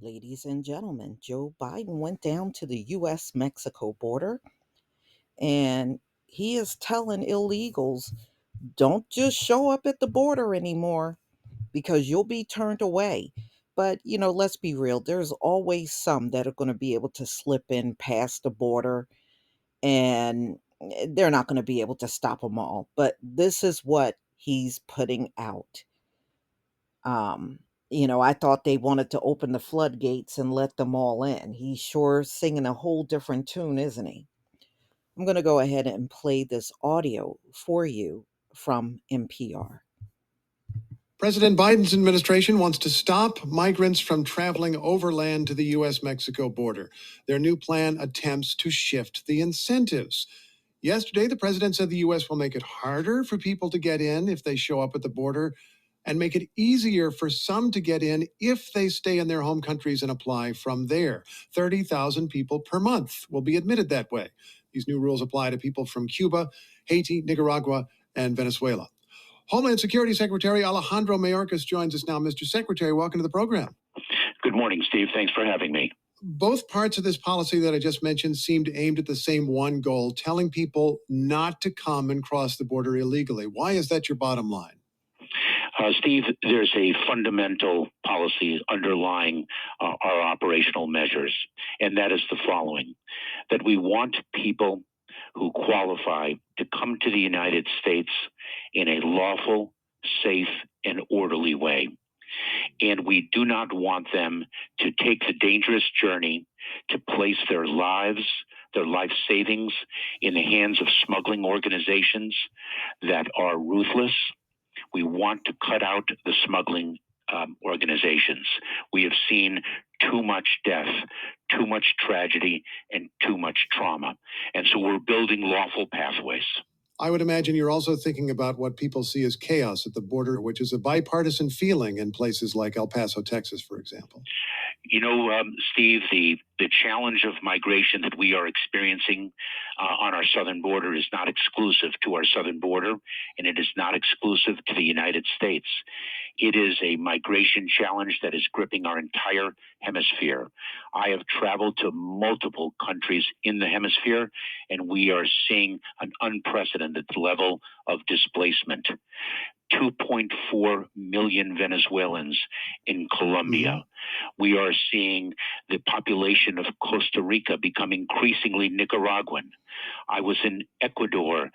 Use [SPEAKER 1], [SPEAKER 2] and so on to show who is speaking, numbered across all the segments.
[SPEAKER 1] Ladies and gentlemen, Joe Biden went down to the US Mexico border and he is telling illegals don't just show up at the border anymore because you'll be turned away. But, let's be real, there's always some that are going to be able to slip in past the border and they're not going to be able to stop them all. But this is what he's putting out. Um, I thought they wanted to open the floodgates and let them all in. He's sure singing a whole different tune, isn't he? I'm going to go ahead and play this audio for you from NPR.
[SPEAKER 2] President Biden's administration wants to stop migrants from traveling overland to the U.S. Mexico border. Their new plan attempts to shift the incentives. Yesterday, the president said the U.S. will make it harder for people to get in if they show up at the border and make it easier for some to get in if they stay in their home countries and apply from there. 30,000 people per month will be admitted that way. These new rules apply to people from Cuba, Haiti, Nicaragua, and Venezuela. Homeland Security Secretary Alejandro Mayorkas joins us now. Mr. Secretary, welcome to the program.
[SPEAKER 3] Good morning, Steve. Thanks for having me.
[SPEAKER 2] Both parts of this policy that I just mentioned seemed aimed at the same one goal, telling people not to come and cross the border illegally. Why is that your bottom line?
[SPEAKER 3] Steve, there's a fundamental policy underlying our operational measures, and that is the following, that we want people who qualify to come to the United States in a lawful, safe, and orderly way. And we do not want them to take the dangerous journey to place their lives, their life savings in the hands of smuggling organizations that are ruthless. We want to cut out the smuggling organizations. We have seen too much death, too much tragedy, and too much trauma. And so we're building lawful pathways.
[SPEAKER 2] I would imagine you're also thinking about what people see as chaos at the border, which is a bipartisan feeling in places like El Paso, Texas, for example.
[SPEAKER 3] You know, Steve, the challenge of migration that we are experiencing on our southern border is not exclusive to our southern border, and it is not exclusive to the United States. It is a migration challenge that is gripping our entire hemisphere. I have traveled to multiple countries in the hemisphere, and we are seeing an unprecedented level of displacement. 2.4 million Venezuelans in Colombia. We are seeing the population of Costa Rica become increasingly Nicaraguan. I was in Ecuador,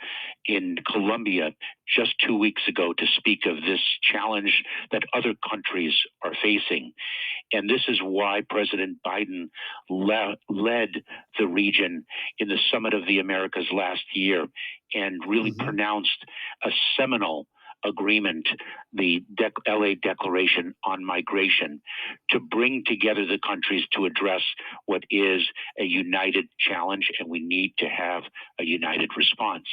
[SPEAKER 3] in Colombia, just 2 weeks ago to speak of this challenge that other countries are facing. And this is why President Biden led the region in the Summit of the Americas last year and really pronounced a seminal agreement, the LA Declaration on Migration, to bring together the countries to address what is a united challenge, and we need to have a united response.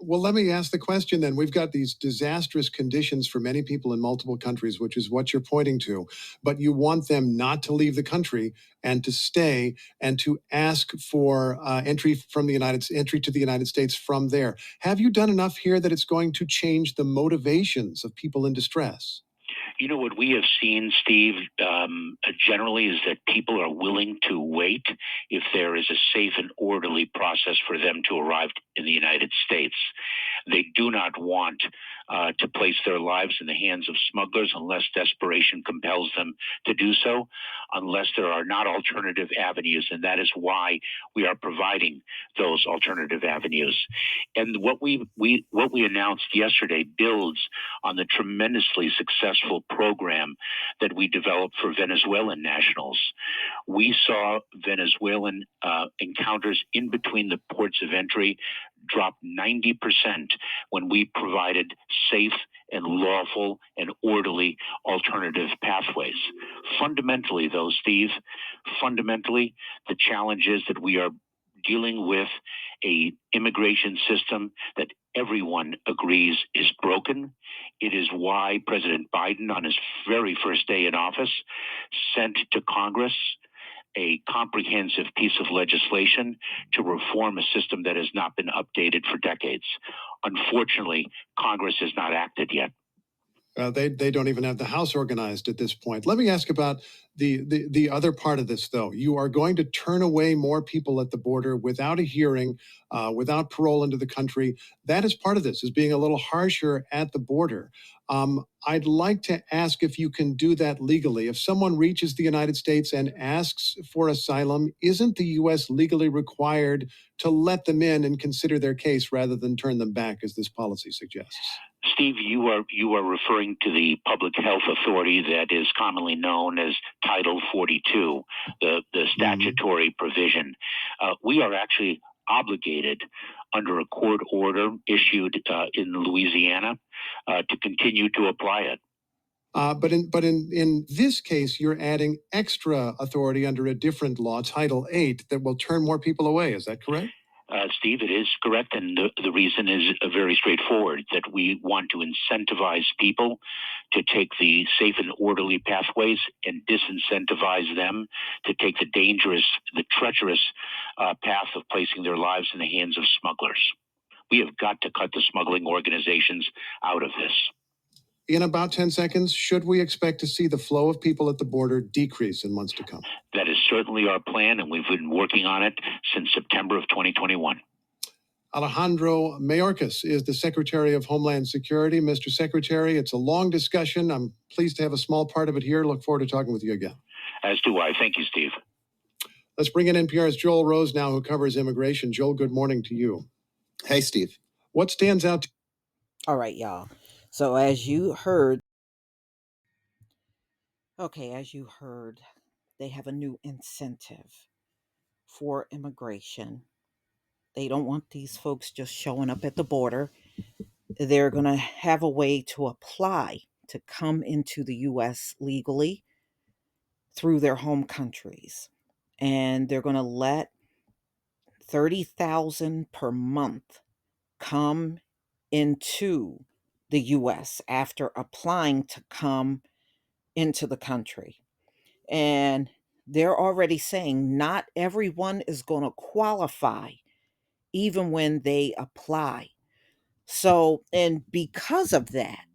[SPEAKER 2] Well, let me ask the question then. We've got these disastrous conditions for many people in multiple countries, which is what you're pointing to. But you want them not to leave the country and to stay and to ask for entry to the United States from there. Have you done enough here that it's going to change the motivations of people in distress?
[SPEAKER 3] You know, what we have seen, Steve, generally is that people are willing to wait if there is a safe and orderly process for them to arrive in the United States. They do not want to place their lives in the hands of smugglers unless desperation compels them to do so, unless there are not alternative avenues, and that is why we are providing those alternative avenues. And what we announced yesterday builds on the tremendously successful program that we developed for Venezuelan nationals. We saw Venezuelan encounters in between the ports of entry drop 90% when we provided safe and lawful and orderly alternative pathways. Fundamentally, though, Steve, the challenge is that we are dealing with a immigration system that everyone agrees is broken. It is why President Biden, on his very first day in office, sent to Congress a comprehensive piece of legislation to reform a system that has not been updated for decades. Unfortunately, Congress has not acted yet.
[SPEAKER 2] They don't even have the House organized at this point. Let me ask about The other part of this, though, you are going to turn away more people at the border without a hearing, without parole into the country. That is part of this, is being a little harsher at the border. I'd like to ask if you can do that legally. If someone reaches the United States and asks for asylum, isn't the U.S. legally required to let them in and consider their case rather than turn them back, as this policy suggests?
[SPEAKER 3] Steve, you are referring to the public health authority that is commonly known as Title 42, the statutory provision. We are actually obligated under a court order issued in Louisiana to continue to apply it.
[SPEAKER 2] But in this case, you're adding extra authority under a different law, Title 8, that will turn more people away. Is that correct?
[SPEAKER 3] Steve, it is correct, and the reason is very straightforward, that we want to incentivize people to take the safe and orderly pathways and disincentivize them to take the dangerous, the treacherous path of placing their lives in the hands of smugglers. We have got to cut the smuggling organizations out of this.
[SPEAKER 2] In about 10 seconds, should we expect to see the flow of people at the border decrease in months to come?
[SPEAKER 3] That is certainly our plan, and we've been working on it since September of 2021.
[SPEAKER 2] Alejandro Mayorkas is the Secretary of Homeland Security. Mr. Secretary, it's a long discussion. I'm pleased to have a small part of it here. Look forward to talking with you again.
[SPEAKER 3] As do I. Thank you, Steve.
[SPEAKER 2] Let's bring in NPR's Joel Rose now, who covers immigration. Joel, good morning to you.
[SPEAKER 4] Hey, Steve.
[SPEAKER 2] What stands out?
[SPEAKER 1] All right, y'all. So as you heard, they have a new incentive for immigration. They don't want these folks just showing up at the border. They're going to have a way to apply to come into the U.S. legally through their home countries. And they're going to let 30,000 per month come into the US after applying to come into the country. And they're already saying not everyone is going to qualify even when they apply. So, and because of that,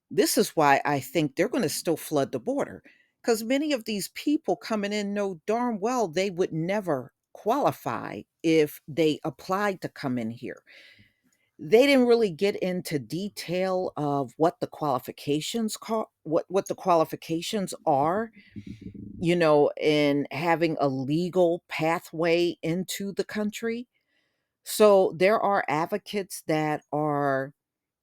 [SPEAKER 1] this is why I think they're going to still flood the border, because many of these people coming in know darn well they would never qualify if they applied to come in here. They didn't really get into detail of what the qualifications what the qualifications are, in having a legal pathway into the country. So there are advocates that are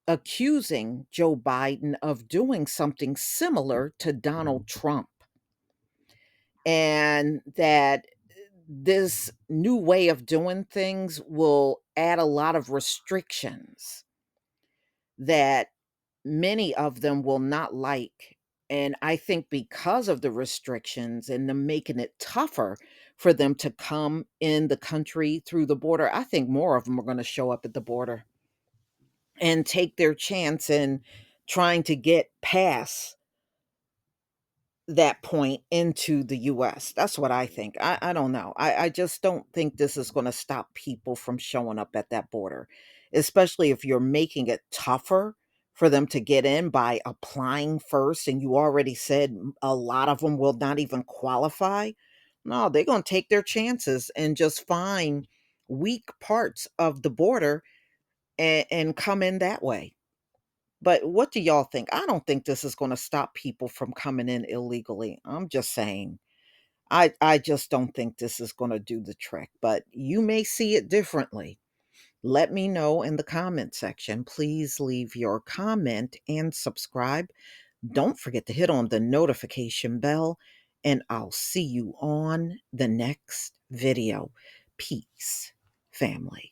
[SPEAKER 1] accusing Joe Biden of doing something similar to Donald Trump, and that this new way of doing things will add a lot of restrictions that many of them will not like. And I think because of the restrictions and them making it tougher for them to come in the country through the border, I think more of them are going to show up at the border and take their chance in trying to get past that point into the US. That's what I think. I don't know. I just don't think this is going to stop people from showing up at that border, especially if you're making it tougher for them to get in by applying first. And you already said a lot of them will not even qualify. No, they're going to take their chances and just find weak parts of the border and come in that way. But what do y'all think? I don't think this is going to stop people from coming in illegally. I'm just saying. I just don't think this is going to do the trick, but you may see it differently. Let me know in the comment section. Please leave your comment and subscribe. Don't forget to hit on the notification bell, and I'll see you on the next video. Peace, family.